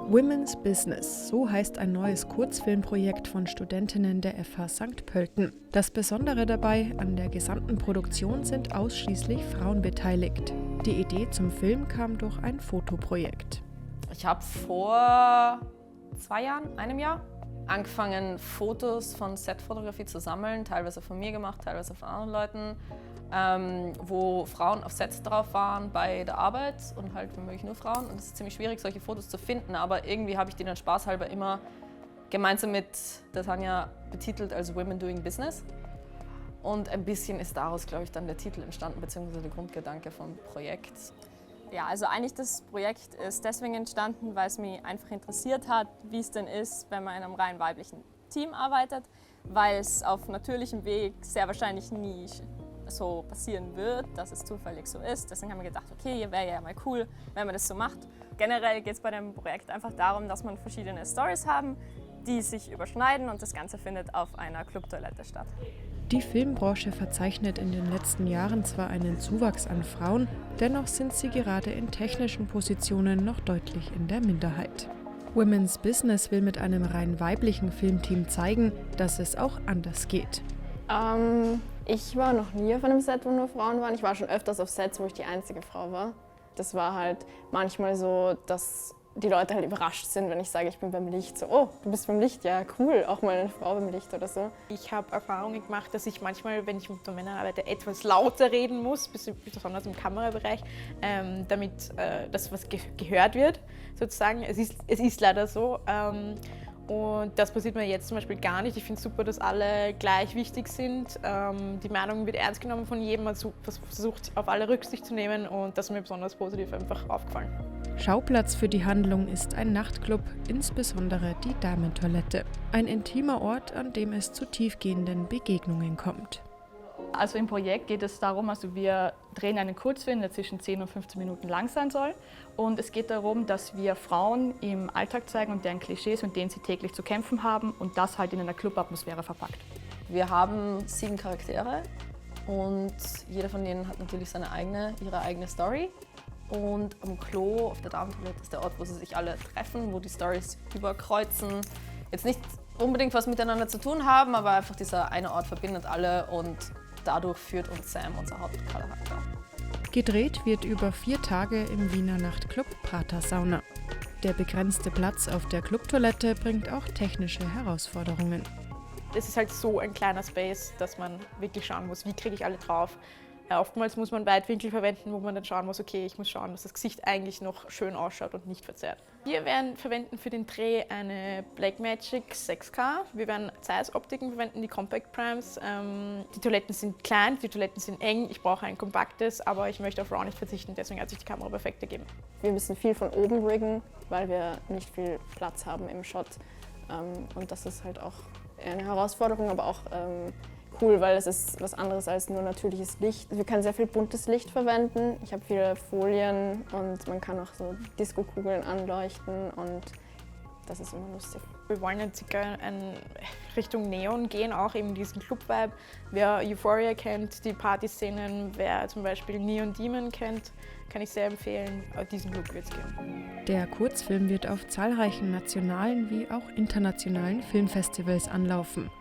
Women's Business, so heißt ein neues Kurzfilmprojekt von Studentinnen der FH St. Pölten. Das Besondere dabei, an der gesamten Produktion sind ausschließlich Frauen beteiligt. Die Idee zum Film kam durch ein Fotoprojekt. Ich habe vor 2 Jahren, einem Jahr, angefangen, Fotos von Setfotografie zu sammeln, teilweise von mir gemacht, teilweise von anderen Leuten, wo Frauen auf Sets drauf waren bei der Arbeit und halt wenn möglich nur Frauen. Und es ist ziemlich schwierig, solche Fotos zu finden, aber irgendwie habe ich die dann spaßhalber immer gemeinsam mit der Tanja betitelt als Women Doing Business. Und ein bisschen ist daraus, glaube ich, dann der Titel entstanden, beziehungsweise der Grundgedanke vom Projekt. Ja, also eigentlich das Projekt ist deswegen entstanden, weil es mich einfach interessiert hat, wie es denn ist, wenn man in einem rein weiblichen Team arbeitet, weil es auf natürlichem Weg sehr wahrscheinlich nie so passieren wird, dass es zufällig so ist. Deswegen haben wir gedacht, okay, wäre ja mal cool, wenn man das so macht. Generell geht es bei dem Projekt einfach darum, dass man verschiedene Stories haben, die sich überschneiden und das Ganze findet auf einer Clubtoilette statt. Die Filmbranche verzeichnet in den letzten Jahren zwar einen Zuwachs an Frauen, dennoch sind sie gerade in technischen Positionen noch deutlich in der Minderheit. Women's Business will mit einem rein weiblichen Filmteam zeigen, dass es auch anders geht. Ich war noch nie auf einem Set, wo nur Frauen waren. Ich war schon öfters auf Sets, wo ich die einzige Frau war. Das war halt manchmal so, dass die Leute halt überrascht sind, wenn ich sage, ich bin beim Licht. So, oh, du bist beim Licht, ja cool, auch mal eine Frau beim Licht oder so. Ich habe Erfahrungen gemacht, dass ich manchmal, wenn ich mit Männern arbeite, etwas lauter reden muss, besonders im Kamerabereich, damit das was gehört wird, sozusagen. Es ist leider so. Und das passiert mir jetzt zum Beispiel gar nicht. Ich finde es super, dass alle gleich wichtig sind. Die Meinung wird ernst genommen von jedem, man versucht auf alle Rücksicht zu nehmen und das ist mir besonders positiv einfach aufgefallen. Schauplatz für die Handlung ist ein Nachtclub, insbesondere die Damentoilette. Ein intimer Ort, an dem es zu tiefgehenden Begegnungen kommt. Also im Projekt geht es darum, also wir drehen einen Kurzfilm, der zwischen 10 und 15 Minuten lang sein soll. Und es geht darum, dass wir Frauen im Alltag zeigen und deren Klischees, mit denen sie täglich zu kämpfen haben und das halt in einer Clubatmosphäre verpackt. Wir haben 7 Charaktere und jeder von denen hat natürlich ihre eigene Story. Und am Klo, auf der Damentoilette, ist der Ort, wo sie sich alle treffen, wo die Storys überkreuzen. Jetzt nicht unbedingt was miteinander zu tun haben, aber einfach dieser eine Ort verbindet alle und dadurch führt uns Sam, unser Hauptcharakter. Gedreht wird über 4 Tage im Wiener Nachtclub Prater Sauna. Der begrenzte Platz auf der Clubtoilette bringt auch technische Herausforderungen. Es ist halt so ein kleiner Space, dass man wirklich schauen muss, wie kriege ich alle drauf. Oftmals muss man Weitwinkel verwenden, wo man dann schauen muss, okay, ich muss schauen, dass das Gesicht eigentlich noch schön ausschaut und nicht verzerrt. Wir werden verwenden für den Dreh eine Blackmagic 6K. Wir werden Zeiss-Optiken verwenden, die Compact Primes. Die Toiletten sind klein, die Toiletten sind eng. Ich brauche ein kompaktes, aber ich möchte auf RAW nicht verzichten, deswegen hat sich die Kamera perfekt ergeben. Wir müssen viel von oben riggen, weil wir nicht viel Platz haben im Shot. Und das ist halt auch eine Herausforderung, aber auch cool, weil es ist was anderes als nur natürliches Licht. Wir können sehr viel buntes Licht verwenden. Ich habe viele Folien und man kann auch so Disco-Kugeln anleuchten und das ist immer lustig. Wir wollen jetzt circa in Richtung Neon gehen, auch eben diesen Club-Vibe. Wer Euphoria kennt, die Partyszenen, wer zum Beispiel Neon Demon kennt, kann ich sehr empfehlen. Diesen Look wird es geben. Der Kurzfilm wird auf zahlreichen nationalen wie auch internationalen Filmfestivals anlaufen.